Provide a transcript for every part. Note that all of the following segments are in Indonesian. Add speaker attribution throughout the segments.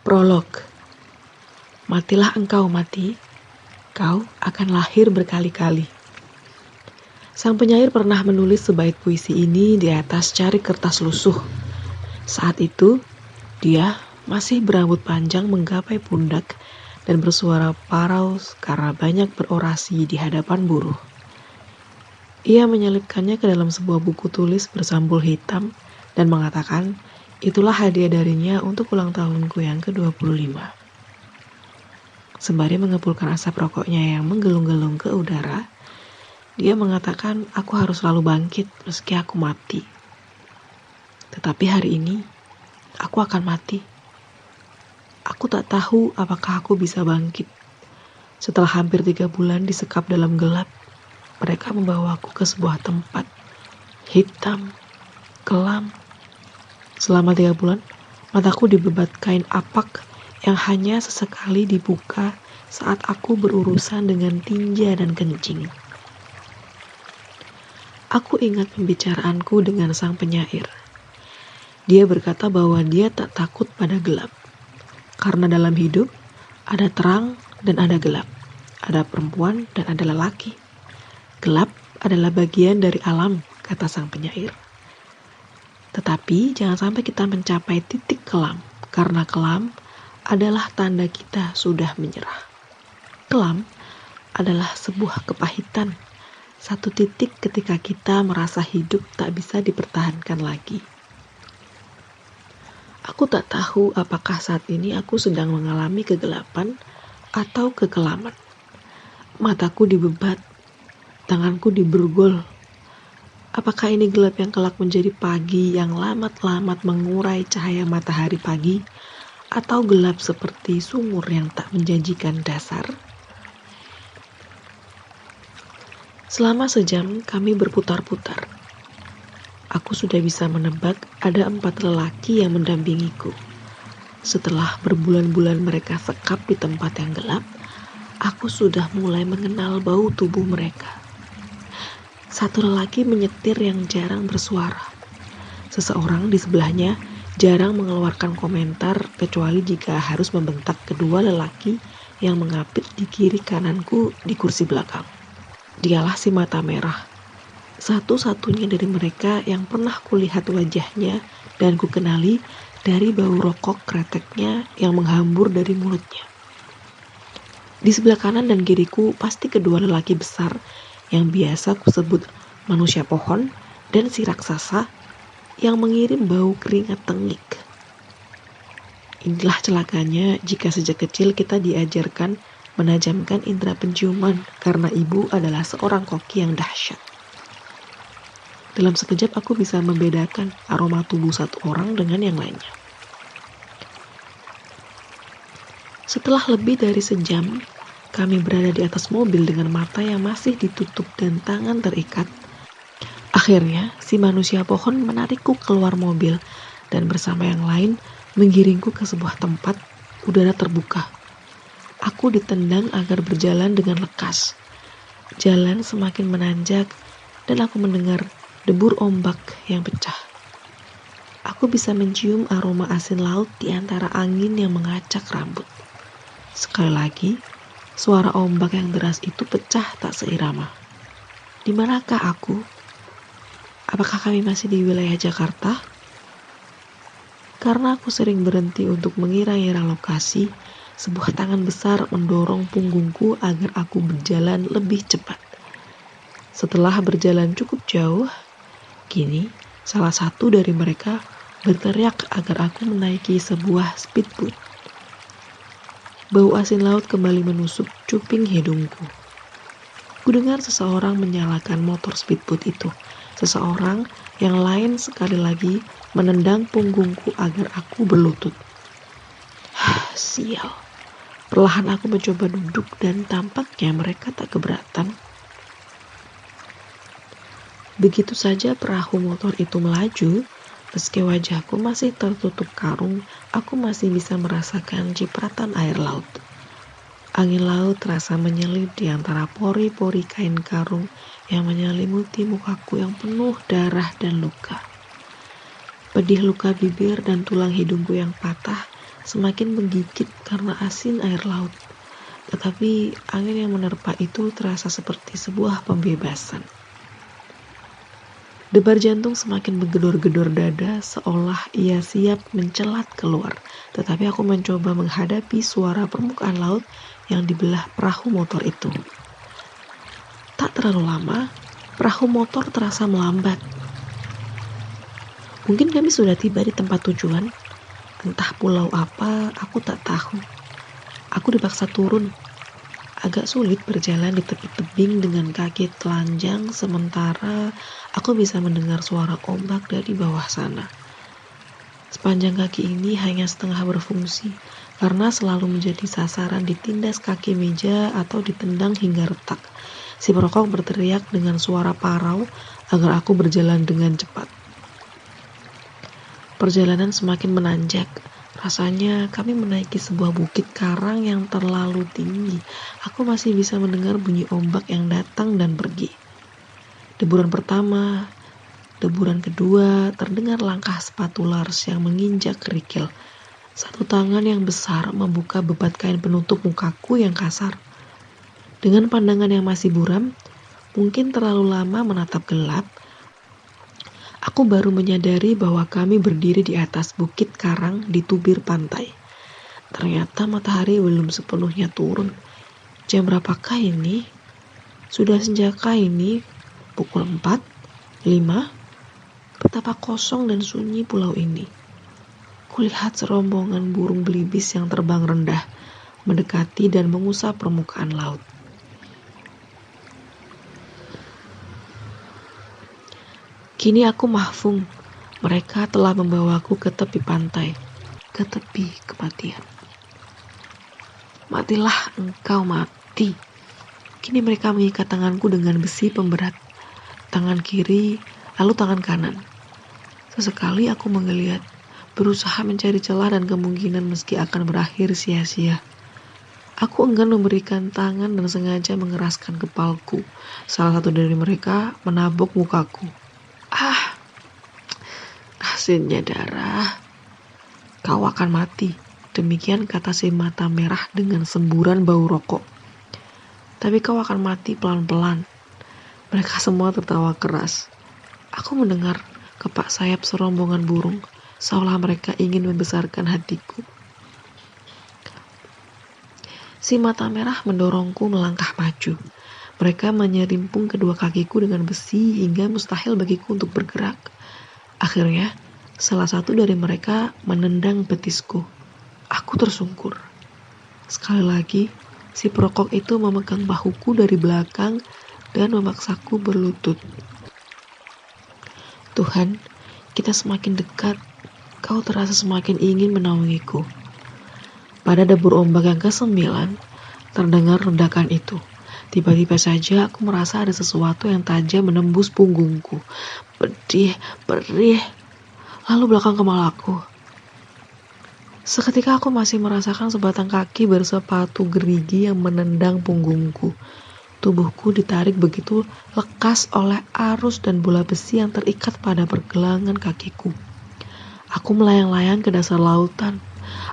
Speaker 1: Prolog. Matilah engkau mati, kau akan lahir berkali-kali. Sang penyair pernah menulis sebait puisi ini di atas cari kertas lusuh. Saat itu, dia masih berambut panjang menggapai pundak dan bersuara parau karena banyak berorasi di hadapan buruh. Ia menyelipkannya ke dalam sebuah buku tulis bersambul hitam dan mengatakan, itulah hadiah darinya untuk ulang tahunku yang ke-25. Sembari mengepulkan asap rokoknya yang menggelung-gelung ke udara, dia mengatakan, aku harus selalu bangkit meski aku mati. Tetapi hari ini, aku akan mati. Aku tak tahu apakah aku bisa bangkit. Setelah hampir 3 bulan disekap dalam gelap, mereka membawaku ke sebuah tempat. Hitam, kelam. Selama 3 bulan, mataku dibebat kain apak yang hanya sesekali dibuka saat aku berurusan dengan tinja dan kencing. Aku ingat pembicaraanku dengan sang penyair. Dia berkata bahwa dia tak takut pada gelap. Karena dalam hidup, ada terang dan ada gelap. Ada perempuan dan ada lelaki. Gelap adalah bagian dari alam, kata sang penyair. Tetapi jangan sampai kita mencapai titik kelam, karena kelam adalah tanda kita sudah menyerah. Kelam adalah sebuah kepahitan, satu titik ketika kita merasa hidup tak bisa dipertahankan lagi. Aku tak tahu apakah saat ini aku sedang mengalami kegelapan atau kekelaman. Mataku dibebat, tanganku dibergol. Apakah ini gelap yang kelak menjadi pagi yang lamat-lamat mengurai cahaya matahari pagi, atau gelap seperti sumur yang tak menjanjikan dasar? Selama sejam kami berputar-putar. Aku sudah bisa menebak ada 4 lelaki yang mendampingiku. Setelah berbulan-bulan mereka sekap di tempat yang gelap, aku sudah mulai mengenal bau tubuh mereka. Satu lelaki menyetir yang jarang bersuara. Seseorang di sebelahnya jarang mengeluarkan komentar kecuali jika harus membentak kedua lelaki yang mengapit di kiri kananku di kursi belakang. Dialah si mata merah. Satu-satunya dari mereka yang pernah kulihat wajahnya dan kukenali dari bau rokok kreteknya yang menghambur dari mulutnya. Di sebelah kanan dan kiriku pasti kedua lelaki besar yang biasa kusebut manusia pohon dan si raksasa yang mengirim bau keringat tengik. Inilah celakanya jika sejak kecil kita diajarkan menajamkan indera penciuman karena ibu adalah seorang koki yang dahsyat. Dalam sekejap aku bisa membedakan aroma tubuh satu orang dengan yang lainnya. Setelah lebih dari sejam, kami berada di atas mobil dengan mata yang masih ditutup dan tangan terikat. Akhirnya, si manusia pohon menarikku keluar mobil dan bersama yang lain menggiringku ke sebuah tempat udara terbuka. Aku ditendang agar berjalan dengan lekas. Jalan semakin menanjak dan aku mendengar debur ombak yang pecah. Aku bisa mencium aroma asin laut di antara angin yang mengacak rambut. Sekali lagi, suara ombak yang deras itu pecah tak seirama. Di manakah aku? Apakah kami masih di wilayah Jakarta? Karena aku sering berhenti untuk mengira-ngira lokasi, sebuah tangan besar mendorong punggungku agar aku berjalan lebih cepat. Setelah berjalan cukup jauh, kini salah satu dari mereka berteriak agar aku menaiki sebuah speedboat. Bau asin laut kembali menusuk cuping hidungku. Kudengar seseorang menyalakan motor speedboat itu. Seseorang yang lain sekali lagi menendang punggungku agar aku berlutut. Sial. Perlahan aku mencoba duduk dan tampaknya mereka tak keberatan. Begitu saja perahu motor itu melaju, meski wajahku masih tertutup karung, aku masih bisa merasakan cipratan air laut. Angin laut terasa menyelip di antara pori-pori kain karung yang menyelimuti mukaku yang penuh darah dan luka. Pedih luka bibir dan tulang hidungku yang patah semakin menggigit karena asin air laut. Tetapi angin yang menerpa itu terasa seperti sebuah pembebasan. Debar jantung semakin menggedor-gedor dada seolah ia siap mencelat keluar. Tetapi aku mencoba menghadapi suara permukaan laut yang dibelah perahu motor itu. Tak terlalu lama, perahu motor terasa melambat. Mungkin kami sudah tiba di tempat tujuan. Entah pulau apa, aku tak tahu. Aku dipaksa turun. Agak sulit berjalan di tepi tebing dengan kaki telanjang sementara aku bisa mendengar suara ombak dari bawah sana. Sepanjang kaki ini hanya setengah berfungsi karena selalu menjadi sasaran ditindas kaki meja atau ditendang hingga retak. Si perokok berteriak dengan suara parau agar aku berjalan dengan cepat. Perjalanan semakin menanjak. Rasanya kami menaiki sebuah bukit karang yang terlalu tinggi. Aku masih bisa mendengar bunyi ombak yang datang dan pergi. Deburan pertama, deburan kedua, terdengar langkah sepatu Lars yang menginjak kerikil. Satu tangan yang besar membuka bebat kain penutup mukaku yang kasar. Dengan pandangan yang masih buram, mungkin terlalu lama menatap gelap, aku baru menyadari bahwa kami berdiri di atas bukit karang di tubir pantai. Ternyata matahari belum sepenuhnya turun. Jam berapakah ini? Sudah senjaka ini? Pukul 4? 5? Betapa kosong dan sunyi pulau ini. Kulihat serombongan burung belibis yang terbang rendah, mendekati dan mengusap permukaan laut. Kini aku mahfung. Mereka telah membawaku ke tepi pantai, ke tepi kematian. Matilah engkau mati. Kini mereka mengikat tanganku dengan besi pemberat. Tangan kiri, lalu tangan kanan. Sesekali aku menggeliat, berusaha mencari celah dan kemungkinan meski akan berakhir sia-sia. Aku enggan memberikan tangan dan sengaja mengeraskan kepalku. Salah satu dari mereka menabok mukaku. Asinnya darah. Kau akan mati. Demikian kata si mata merah dengan semburan bau rokok. Tapi kau akan mati pelan-pelan. Mereka semua tertawa keras. Aku mendengar kepak sayap serombongan burung, seolah mereka ingin membesarkan hatiku. Si mata merah mendorongku melangkah maju. Mereka menyerimpung kedua kakiku dengan besi hingga mustahil bagiku untuk bergerak. Akhirnya, salah satu dari mereka menendang betisku. Aku tersungkur. Sekali lagi, si perokok itu memegang bahuku dari belakang dan memaksaku berlutut. Tuhan, kita semakin dekat. Kau terasa semakin ingin menaungiku. Pada debur ombak yang ke-9, terdengar ledakan itu. Tiba-tiba saja aku merasa ada sesuatu yang tajam menembus punggungku. Perih, lalu belakang kepalaku. Seketika aku masih merasakan sebatang kaki bersepatu gerigi yang menendang punggungku. Tubuhku ditarik begitu lekas oleh arus dan bola besi yang terikat pada pergelangan kakiku. Aku melayang-layang ke dasar lautan.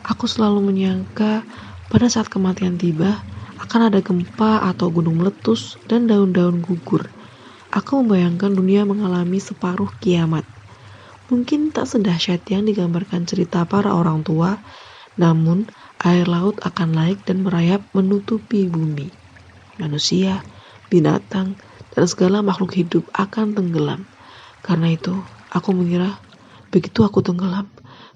Speaker 1: Aku selalu menyangka pada saat kematian tiba, akan ada gempa atau gunung meletus dan daun-daun gugur. Aku membayangkan dunia mengalami separuh kiamat. Mungkin tak sedahsyat yang digambarkan cerita para orang tua, namun air laut akan naik dan merayap menutupi bumi. Manusia, binatang, dan segala makhluk hidup akan tenggelam. Karena itu, aku mengira begitu aku tenggelam,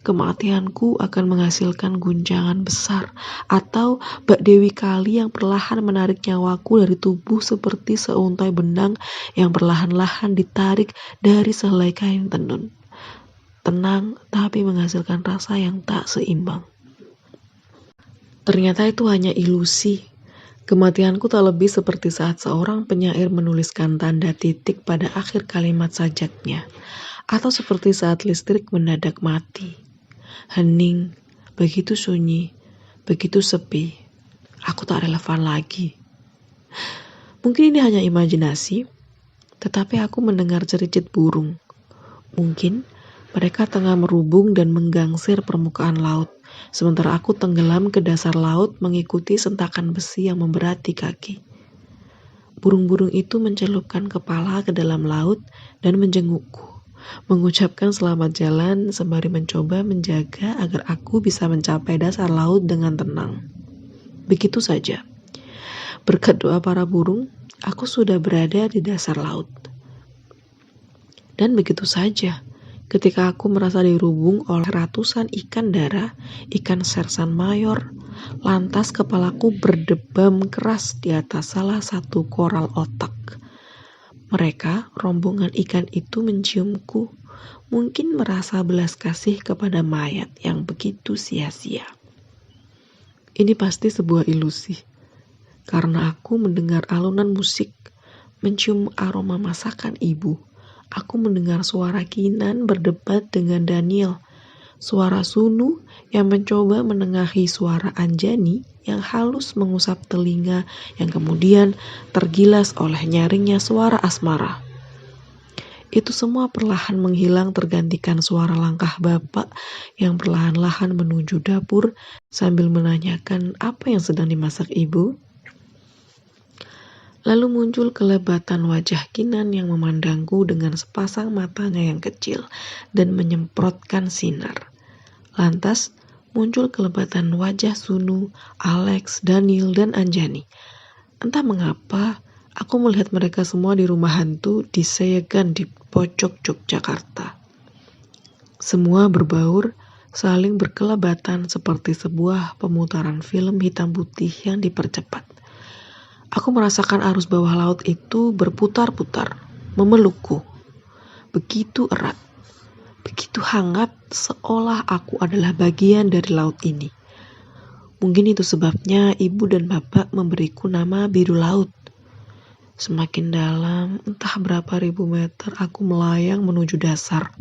Speaker 1: kematianku akan menghasilkan guncangan besar, atau Mbak Dewi Kali yang perlahan menarik nyawaku dari tubuh seperti seuntai benang yang perlahan-lahan ditarik dari sehelai kain tenun. Tenang, tapi menghasilkan rasa yang tak seimbang. Ternyata itu hanya ilusi. Kematianku tak lebih seperti saat seorang penyair menuliskan tanda titik pada akhir kalimat sajaknya, atau seperti saat listrik mendadak mati. Hening, begitu sunyi, begitu sepi. Aku tak relevan lagi. Mungkin ini hanya imajinasi, tetapi aku mendengar cericit burung. Mungkin Mereka tengah merubung dan menggangsir permukaan laut, sementara aku tenggelam ke dasar laut mengikuti sentakan besi yang memberati kaki. Burung-burung itu mencelupkan kepala ke dalam laut dan menjengukku, mengucapkan selamat jalan sembari mencoba menjaga agar aku bisa mencapai dasar laut dengan tenang. Begitu saja. Berkat doa para burung, aku sudah berada di dasar laut. Dan begitu saja, ketika aku merasa dirubung oleh ratusan ikan dara, ikan sersan mayor, lantas kepalaku berdebam keras di atas salah satu koral otak. Mereka, rombongan ikan itu menciumku, mungkin merasa belas kasih kepada mayat yang begitu sia-sia. Ini pasti sebuah ilusi, karena aku mendengar alunan musik, mencium aroma masakan ibu. Aku mendengar suara Kinan berdebat dengan Daniel, suara Sunu yang mencoba menengahi suara Anjani yang halus mengusap telinga yang kemudian tergilas oleh nyaringnya suara Asmara. Itu semua perlahan menghilang tergantikan suara langkah bapak yang perlahan-lahan menuju dapur sambil menanyakan apa yang sedang dimasak ibu. Lalu muncul kelebatan wajah Kinan yang memandangku dengan sepasang matanya yang kecil dan menyemprotkan sinar. Lantas muncul kelebatan wajah Sunu, Alex, Daniel, dan Anjani. Entah mengapa, aku melihat mereka semua di rumah hantu di Seyegan di pojok Yogyakarta. Semua berbaur, saling berkelebatan seperti sebuah pemutaran film hitam putih yang dipercepat. Aku merasakan arus bawah laut itu berputar-putar, memelukku. Begitu erat, begitu hangat, seolah aku adalah bagian dari laut ini. Mungkin itu sebabnya ibu dan bapak memberiku nama biru laut. Semakin dalam, entah berapa ribu meter aku melayang menuju dasar.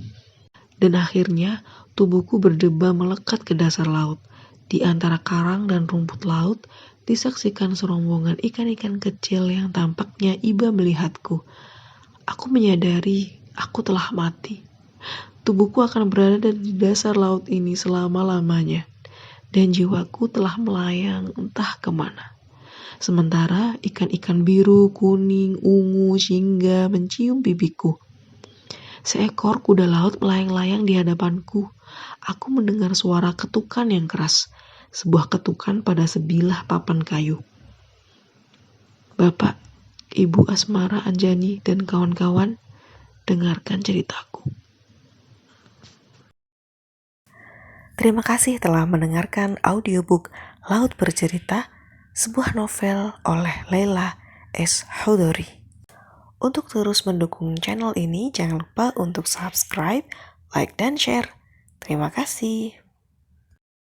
Speaker 1: Dan akhirnya tubuhku berdebam melekat ke dasar laut. Di antara karang dan rumput laut, disaksikan serombongan ikan-ikan kecil yang tampaknya iba melihatku. Aku menyadari aku telah mati. Tubuhku akan berada di dasar laut ini selama-lamanya. Dan jiwaku telah melayang entah kemana. Sementara ikan-ikan biru, kuning, ungu, jingga mencium pipiku. Seekor kuda laut melayang-layang di hadapanku. Aku mendengar suara ketukan yang keras. Sebuah ketukan pada sebilah papan kayu. Bapak, Ibu Asmara, Anjani, dan kawan-kawan, dengarkan ceritaku.
Speaker 2: Terima kasih telah mendengarkan audiobook Laut Bercerita, sebuah novel oleh Leila S. Chowdhury. Untuk terus mendukung channel ini, jangan lupa untuk subscribe, like, dan share. Terima kasih.